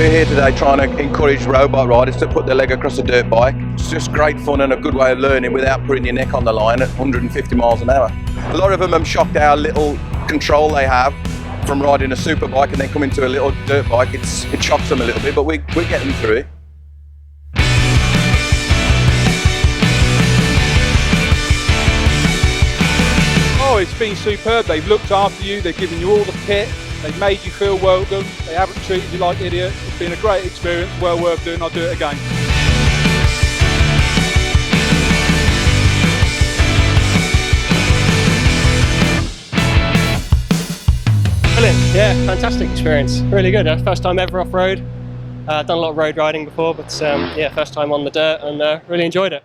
We're here today trying to encourage robot riders to put their leg across a dirt bike. It's just great fun and a good way of learning without putting your neck on the line at 150 miles an hour. A lot of them are shocked at how little control they have from riding a super bike and then coming to a little dirt bike. It shocks them a little bit, but we're getting through it. Oh, it's been superb. They've looked after you, they've given you all the kit, they've made you feel welcome, they haven't treated you like idiots. It's been a great experience, well worth doing. I'll do it again. Brilliant, yeah, fantastic experience, really good. First time ever off-road. Done a lot of road riding before, but yeah, first time on the dirt and really enjoyed it.